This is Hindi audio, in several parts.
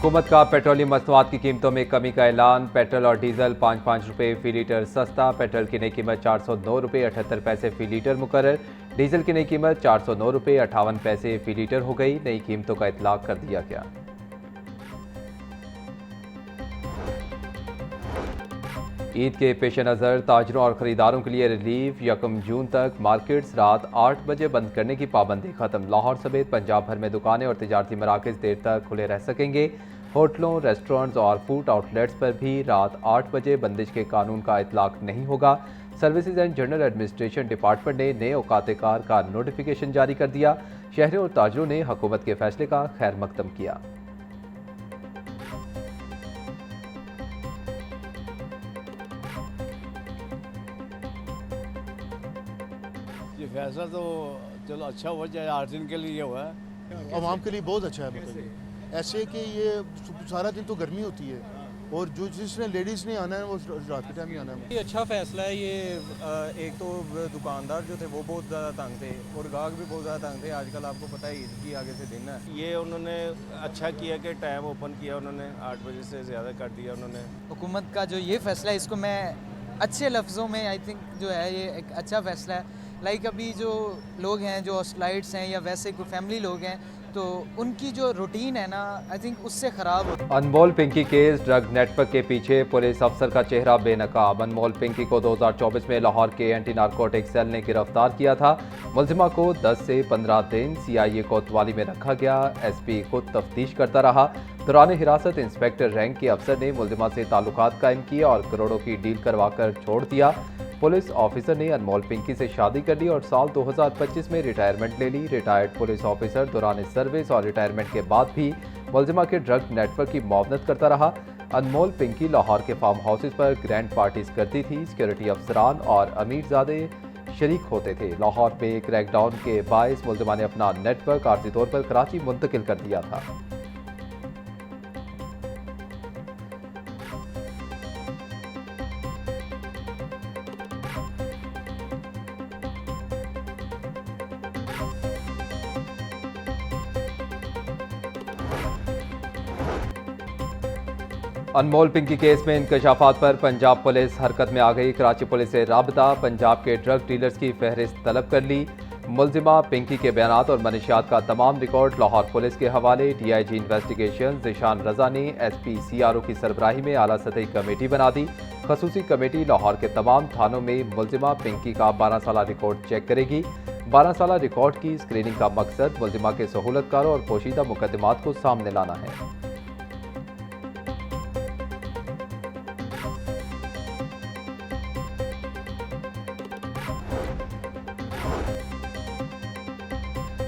हुकूमत का पेट्रोलियम मसनूआत की कीमतों में कमी का ऐलान। पेट्रोल और डीजल 5-5 रुपये फी लीटर सस्ता। पेट्रोल की नई कीमत 409 रुपये 78 पैसे फी लीटर मुकर्रर। डीजल की नई कीमत 409 रुपये 58 पैसे फी लीटर हो गई। नई कीमतों का इतलाक कर दिया गया। ईद के पेश नज़र ताजरों और ख़रीदारों के लिए रिलीफ। 1 जून तक मार्केट्स रात 8 बजे बंद करने की पाबंदी खत्म। लाहौर समेत पंजाब भर में दुकानें और तिजारती मराकज़ देर तक खुले रह सकेंगे। होटलों, रेस्टोरेंट्स और फूड आउटलेट्स पर भी रात 8 बजे बंदिश के कानून का इतलाक नहीं होगा। Services and general administration department ने नए औकात-ए-कार का नोटिफिकेशन जारी कर दिया। शहरियों और ताजरों ने हुकूमत के फैसले का खैर मकदम किया। ये फैसला तो चलो अच्छा हुआ, चाहे 8 दिन के लिए हुआ है। आवाम के लिए बहुत अच्छा है। मतलब ऐसे कि ये सारा दिन तो गर्मी होती है और जो जिसने लेडीज़ ने आना है वो रात के टाइम ही आना है। ये अच्छा फैसला है। ये एक तो दुकानदार जो थे वो बहुत ज़्यादा तंग थे और ग्राहक भी बहुत ज़्यादा तंग थे। आजकल आपको पता है ईद की आगे से दिन है। ये उन्होंने अच्छा किया कि टाइम ओपन किया, उन्होंने 8 बजे से ज़्यादा कर दिया उन्होंने। हुकूमत का जो ये फ़ैसला है इसको मैं अच्छे लफ्ज़ों में आई थिंक जो है ये एक अच्छा फ़ैसला है। लाइक अभी जो लोग हैं जो हॉस्टलाइट्स हैं या वैसे कोई फैमिली लोग हैं तो उनकी जो रूटीन है ना आई थिंक उससे ख़राब होती है। अनमोल पिंकी केस ड्रग नेटवर्क के पीछे पुलिस अफसर का चेहरा बेनकाब। अनमोल पिंकी को 2024 में लाहौर के एंटी नारकोटिक सेल ने गिरफ्तार किया था। मुलजिमा को 10 से 15 दिन सीआईए कोतवाली में रखा गया। एसपी खुद तफ्तीश करता रहा। दौरान हिरासत इंस्पेक्टर रैंक के अफसर ने मुलजिमा से ताल्लुकात कायम किए और करोड़ों की डील करवाकर छोड़ दिया। पुलिस ऑफिसर ने अनमोल पिंकी से शादी कर ली और साल 2025 में रिटायरमेंट ले ली। रिटायर्ड पुलिस ऑफिसर दौरान सर्विस और रिटायरमेंट के बाद भी मुलजिमा के ड्रग नेटवर्क की मुआवनत करता रहा। अनमोल पिंकी लाहौर के फार्म हाउसेज पर ग्रैंड पार्टीज करती थी। सिक्योरिटी अफसरान और अमीरजादे शरीक होते थे। लाहौर में क्रैकडाउन के बायस मुलजिमा ने अपना नेटवर्क आर्जी तौर पर कराची मुंतकिल कर दिया था। अनमोल पिंकी केस में इंकशाफात पर पंजाब पुलिस हरकत में आ गई। कराची पुलिस से राबता। पंजाब के ड्रग डीलर्स की फहरिस्त तलब कर ली। मुलजिमा पिंकी के बयानात और मनशियात का तमाम रिकॉर्ड लाहौर पुलिस के हवाले। डीआईजी इन्वेस्टिगेशन ज़ीशान रजा ने एसपी सीआरओ की सरबराही में आला सतही कमेटी बना दी। खसूसी कमेटी लाहौर के तमाम थानों में मुलजिमा पिंकी का 12 साला रिकॉर्ड चेक करेगी। 12 साला रिकॉर्ड की स्क्रीनिंग का मकसद मुलजिमा के सहूलतकारों और पोशीदा मुकदमात को सामने लाना है।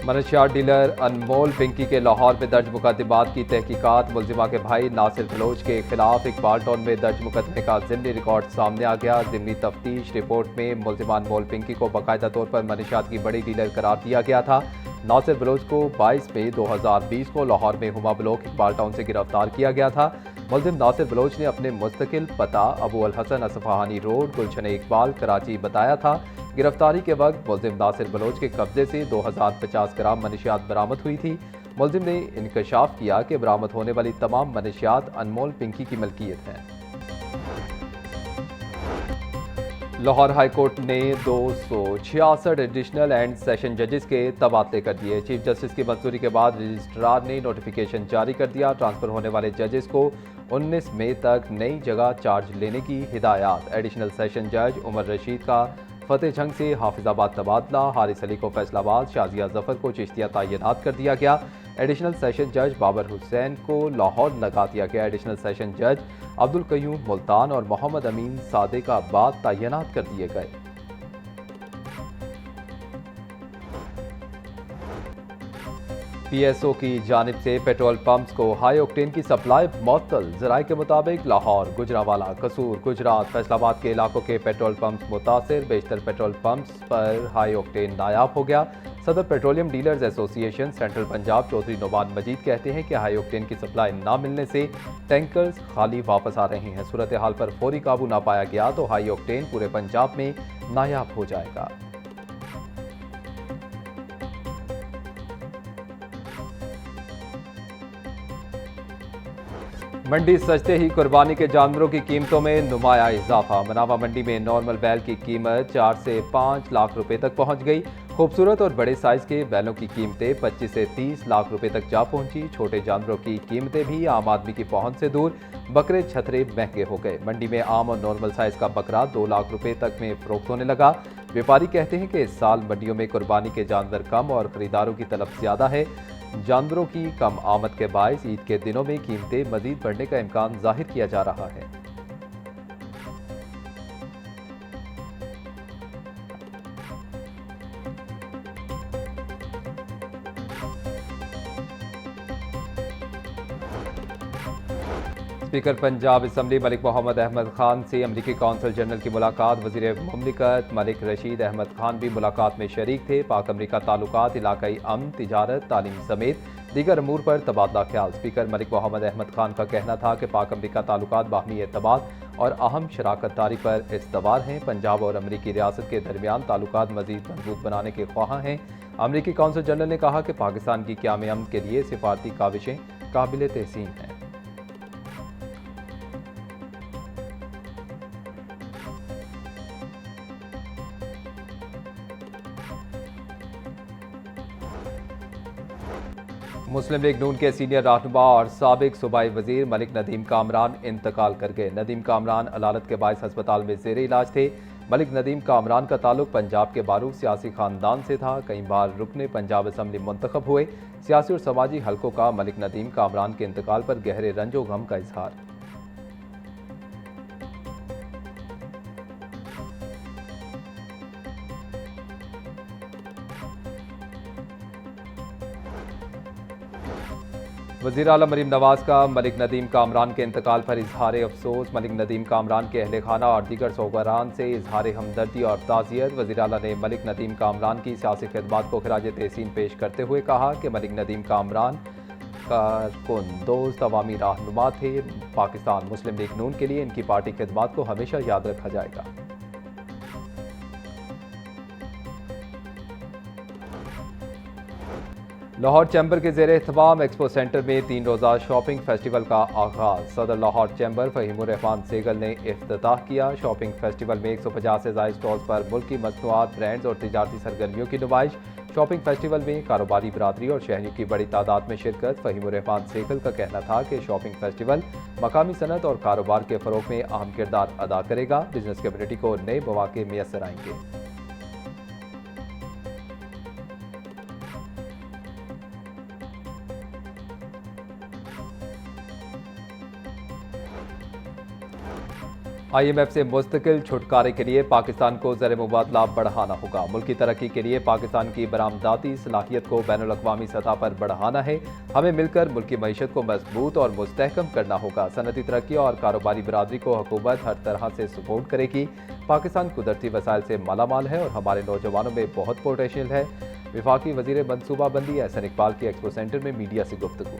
मनशियात डीलर अनमोल पिंकी के लाहौर में दर्ज मुकदमात की तहकीकात। मुलजिमा के भाई नासिर बलोच के खिलाफ इकबाल टाउन में दर्ज मुकदमे का ज़िमनी रिकॉर्ड सामने आ गया। ज़िमनी तफ्तीश रिपोर्ट में मुलजिमा अनमोल पिंकी को बाकायदा तौर पर मनशियात की बड़ी डीलर करार दिया गया था। नासिर बलोच को 22 मई 2020 को लाहौर में हुमा ब्लॉक इकबाल टाउन से गिरफ्तार किया गया था। मुलजिम नासिर बलोच ने अपने मुस्तकिल पता अबू अल हसन असफहानी रोड गुलशन इकबाल कराची बताया था। गिरफ्तारी के वक्त मुलजिम नासिर बलोच के कब्जे से 2050 ग्राम मनशियात बरामद हुई थी। मुलजिम ने इंकशाफ किया कि बरामद होने वाली तमाम मनशियात अनमोल पिंकी की मलकियत है। लाहौर हाई कोर्ट ने 266 एडिशनल एंड सेशन जजेस के तबादले कर दिए। चीफ जस्टिस की मंजूरी के बाद रजिस्ट्रार ने नोटिफिकेशन जारी कर दिया। ट्रांसफर होने वाले जजेस को 19 मई तक नई जगह चार्ज लेने की हिदायत। एडिशनल सेशन जज उमर रशीद का फतेह जंग से हाफिजाबाद तबादला। हारिस अली को फैसलाबाद, शाजिया जफर को चिश्तिया तैनात कर दिया गया। एडिशनल सेशन जज बाबर हुसैन को लाहौर लगा दिया गया। एडिशनल सेशन जज अब्दुल कयूम मुल्तान और मोहम्मद अमीन सादिकाबाद तैनात कर दिए गए। पीएसओ की जानिब से पेट्रोल पंप्स को हाई ऑक्टेन की सप्लाई मुअत्तल। ज़राए के मुताबिक लाहौर, गुजरावाला, कसूर, गुजरात, फैसलाबाद के इलाकों के पेट्रोल पंप्स मुतासिर। बेशतर पेट्रोल पंप्स पर हाई ऑक्टेन नायाब हो गया। सदर petroleum dealers association central Punjab Chaudhry Noman Majeed कहते हैं कि हाई ऑक्टेन की सप्लाई ना मिलने से टैंकर्स खाली वापस आ रहे हैं। सूरत हाल पर फौरी काबू ना पाया गया तो हाई ऑक्टेन पूरे पंजाब में नायाब हो जाएगा। मंडी सजते ही कुर्बानी के जानवरों की कीमतों में नुमाया इजाफा। मनावा मंडी में नॉर्मल बैल की कीमत 4 से 5 लाख रुपए तक पहुंच गई। खूबसूरत और बड़े साइज के बैलों की कीमतें 25 से 30 लाख रुपए तक जा पहुंची। छोटे जानवरों की कीमतें भी आम आदमी की पहुंच से दूर। बकरे छतरे महंगे हो गए। मंडी में आम और नॉर्मल साइज का बकरा 2 लाख रुपए तक में फरोख्त होने लगा। व्यापारी कहते हैं कि इस साल मंडियों में कुर्बानी के जानवर कम और खरीदारों की तलब ज्यादा है। जानवरों की कम आमद के बायस ईद के दिनों में कीमतें मजीद बढ़ने का इम्कान जाहिर किया जा रहा है। स्पीकर पंजाब असम्बली मलिक मोहम्मद अहमद खान से अमरीकी कौंसल जनरल की मुलाकात। वज़ीर मुमलिकत मलिक रशीद अहमद खान भी मुलाकात में शरीक थे। पाक अमरीका ताल्लुकात, इलाकाई अमन, तिजारत, तालीम समेत दीगर अमूर पर तबादला ख्याल। स्पीकर मलिक मोहम्मद अहमद खान का कहना था कि पाक अमरीका ताल्लुकात बाहमी एतमाद और अहम शराकत दारी पर इस्तवार हैं। पंजाब और अमरीकी रियासत के दरमियान ताल्लुकात मजीद मजबूत बनाने के ख्वाह हैं। अमरीकी कौंसल जनरल ने कहा कि पाकिस्तान की क़याम अमन के लिए सिफारती काविशें काबिल तहसीन हैं। मुस्लिम लीग नून के सीनियर रहनुमा और साबिक सूबाई वजीर मलिक नदीम कामरान इंतकाल कर गए। नदीम कामरान अलालत के बायस अस्पताल में जेर इलाज थे। मलिक नदीम कामरान का ताल्लुक पंजाब के बारूद सियासी खानदान से था। कई बार रुकने पंजाब असम्बली मुंतखब हुए। सियासी और समाजी हलकों का मलिक नदीम कामरान के इंतकाल पर गहरे रंजो गम का इजहार। वज़ीर आला मरीम नवाज का मलिक नदीम कामरान के इंतकाल पर इजहार अफसोस। मलिक नदीम कामरान के अहले खाना और दीगर सोगरान से इजहार हमदर्दी और ताज़ियत। वज़ीर आला ने मलिक नदीम कामरान की सियासी खिदमत को खिराज तहसीन पेश करते हुए कहा कि मलिक नदीम कामरान कारकुन, दोस्त, अवामी रहनुमा थे। पाकिस्तान मुस्लिम लीग नून के लिए इनकी पार्टी खिदमत को हमेशा याद रखा जाएगा। लाहौर चैम्बर के ज़ेर एहतमाम एक्सपो सेंटर में 3 रोज़ा शॉपिंग फेस्टिवल का आगाज़। सदर लाहौर चैम्बर फ़हीमुर रहमान सेगल ने इफ्तिताह किया। शॉपिंग फेस्टिवल में 150 से ज़ायद स्टॉल्स पर मुल्की मसनूआत, ब्रांड्स और तिजारती सरगर्मियों की नुमाइश। शॉपिंग फेस्टिवल में कारोबारी बरादरी और शहरियों की बड़ी तादाद में शिरकत। फ़हीमुर रहमान सेगल का कहना था कि शॉपिंग फेस्टिवल मकामी सनत और कारोबार के फ़रोग़ में अहम किरदार अदा करेगा। बिजनेस कम्युनिटी को नए मौक़े मैसर आएंगे। IMF से मुस्तकिल छुटकारे के लिए पाकिस्तान को ज़र मुबादला बढ़ाना होगा। मुल्क की तरक्की के लिए पाकिस्तान की बरामदाती सलाहियत को बैनुल-अक़वामी सतह पर बढ़ाना है। हमें मिलकर मुल्क की मईशत को मजबूत और मुस्तहकम करना होगा। सनती तरक्की और कारोबारी बरादरी को हुकूमत हर तरह से सपोर्ट करेगी। पाकिस्तान कुदरती वसाइल से मालामाल है और हमारे नौजवानों में बहुत पोटेंशियल है। वफाकी वज़ीर मनसूबाबंदी एहसन इकबाल की एक्सपो सेंटर में मीडिया से गुफ्तगू।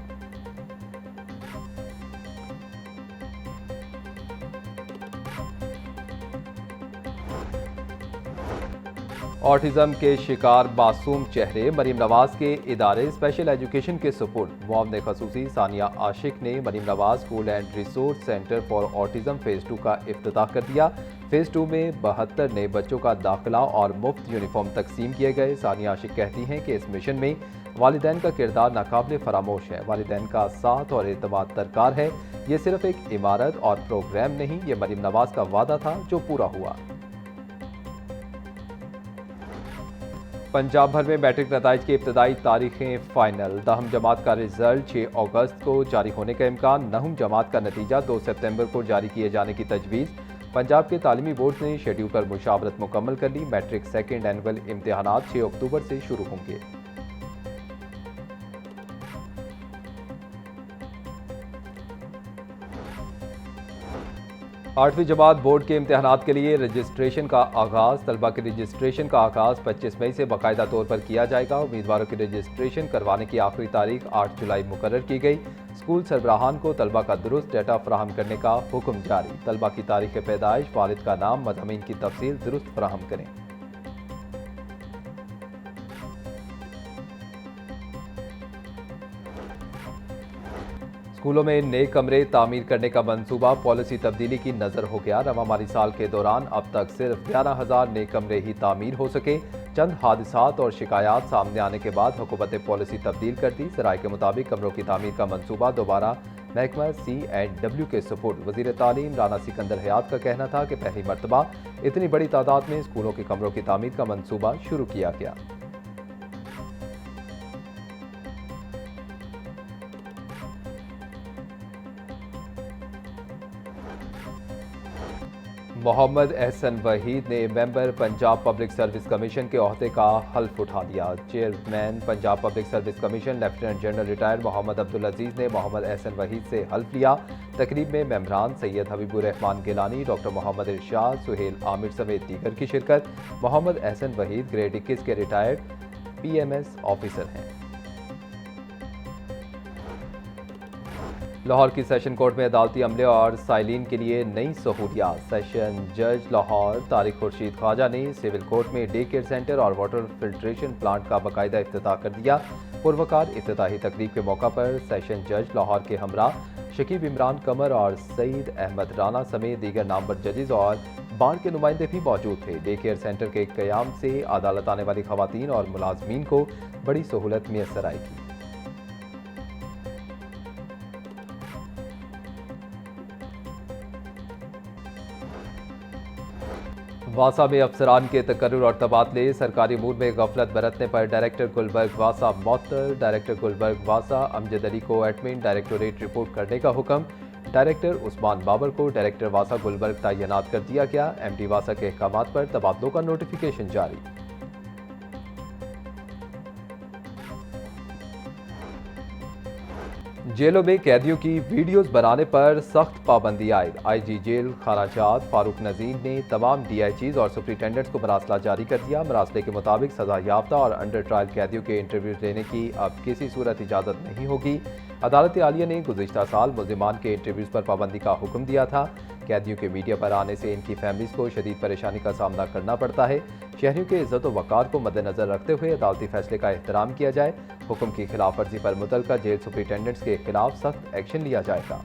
ऑटिज़म के शिकार मासूम चेहरे मरीम नवाज के इदारे स्पेशल एजुकेशन के सुपुर्द। मुआवने खसूसी सानिया आशिक ने Maryam Nawaz school and resource centre for autism phase 2 का इफ्तिताह कर दिया। फ़ेज़ 2 में 72 नए बच्चों का दाखिला और मुफ्त यूनिफॉर्म तकसीम किए गए। सानिया आशिक कहती हैं कि इस मिशन में वालिदैन का किरदार नाकाबिल फरामोश है। वालिदैन का साथ और एतमाद दरकार है। ये सिर्फ एक इमारत और प्रोग्राम नहीं, ये मरीम नवाज का वादा था जो पूरा हुआ। पंजाब भर में मैट्रिक नताइज की इब्तदाई तारीखें फाइनल। 10वीं जमात का रिजल्ट 6 अगस्त को जारी होने का इम्कान। 9वीं जमात का नतीजा 2 सितंबर को जारी किए जाने की तजवीज़। पंजाब के तालीमी बोर्ड ने शेड्यूल पर मुशावरत मुकम्मल कर ली। मैट्रिक सेकेंड एनुअल इम्तिहानात 6 अक्टूबर से शुरू होंगे। 8वीं जमात बोर्ड के इम्तिहानात के लिए रजिस्ट्रेशन का आगाज़। तलबा के रजिस्ट्रेशन का आगाज़ 25 मई से बाकायदा तौर पर किया जाएगा। उम्मीदवारों की रजिस्ट्रेशन करवाने की आखिरी तारीख 8 जुलाई मुकर्रर की गई। स्कूल सरबराहान को तलबा का दुरुस्त डाटा फराहम करने का हुक्म जारी। तलबा की तारीख पैदाइश, वालिद का नाम, मज़ामीन की तफसील दुरुस्त फराहम करें। स्कूलों में नए कमरे तामीर करने का मंसूबा पॉलिसी तब्दीली की नज़र हो गया। रवामाली साल के दौरान अब तक सिर्फ 11,000 नए कमरे ही तामीर हो सके। चंद हादसात और शिकायत सामने आने के बाद हुकूमत ने पॉलिसी तब्दील कर दी। सराय के मुताबिक कमरों की तामीर का मंसूबा दोबारा महकमा C&W के सपुर्द। वज़ीर तालीम राना सिकंदर हयात का कहना था कि पहली मरतबा इतनी बड़ी तादाद में स्कूलों के कमरों की तामीर का मंसूबा शुरू किया गया। मोहम्मद एहसन वहीद ने member Punjab public service commission के ओहदे का हल्फ उठा लिया। Chairman Punjab public service commission lieutenant general retired Mohammad Abdul Aziz ने मोहम्मद एहसन वहीद से हल्फ लिया। तकरीब में मेंबरान सैयद हबीबुर रहमान गिलानी, डॉक्टर मोहम्मद इरशाद, सुहेल आमिर समेत दीगर की शिरकत। मोहम्मद एहसन वहीद ग्रेड 21 के रिटायर्ड PMS ऑफिसर हैं। लाहौर की सेशन कोर्ट में अदालती अमले और साइलिन के लिए नई सहूलियात। सेशन जज लाहौर तारिक खुर्शीद ख्वाजा ने सिविल कोर्ट में डे केयर सेंटर और वाटर फिल्ट्रेशन प्लांट का बाकायदा इफ्तिताह कर दिया। पुरवकार इफ्तिताही तकरीब के मौका पर सेशन जज लाहौर के हमरा शकीब इमरान कमर और सईद अहमद राना समेत दीगर नामवर जजेस और बार के नुमाइंदे भी मौजूद थे। डे केयर सेंटर के क़याम से अदालत आने वाली खवातीन और मुलाजमीन को बड़ी सहूलत मैसर आएगी। वासा में अफसरान के तकर्रुर और तबादले। सरकारी अमूर में गफलत बरतने पर डायरेक्टर गुलबर्ग वासा मअतल। डायरेक्टर गुलबर्ग वासा अमजद अली को एडमिन डायरेक्टोरेट रिपोर्ट करने का हुक्म। डायरेक्टर उस्मान बाबर को डायरेक्टर वासा गुलबर्ग तैनात कर दिया गया। MD वासा के अहकामात पर तबादलों का नोटिफिकेशन जारी। जेलों में कैदियों की वीडियोस बनाने पर सख्त पाबंदी आयद। IG जेल खानाजात फारूक नजीर ने तमाम DIGs और सुपरिटेंडेंट्स को मरासला जारी कर दिया। मरासले के मुताबिक सजा याफ्ता और अंडर ट्रायल कैदियों के इंटरव्यूज लेने की अब किसी सूरत इजाज़त नहीं होगी। अदालत आलिया ने गुज़िश्ता साल मुल्ज़िमान के इंटरव्यूज पर पाबंदी का हुक्म दिया था। कैदियों के मीडिया पर आने से इनकी फैमिलीज को शदीद परेशानी का सामना करना पड़ता है। शहरियों के इज्जत व वक़ार को मद्देनजर रखते हुए अदालती फैसले का एहतराम किया जाए। हुक्म की खिलाफ वर्जी पर मुतल्लिका जेल सुपरिटेंडेंट्स के खिलाफ सख्त एक्शन लिया जाएगा।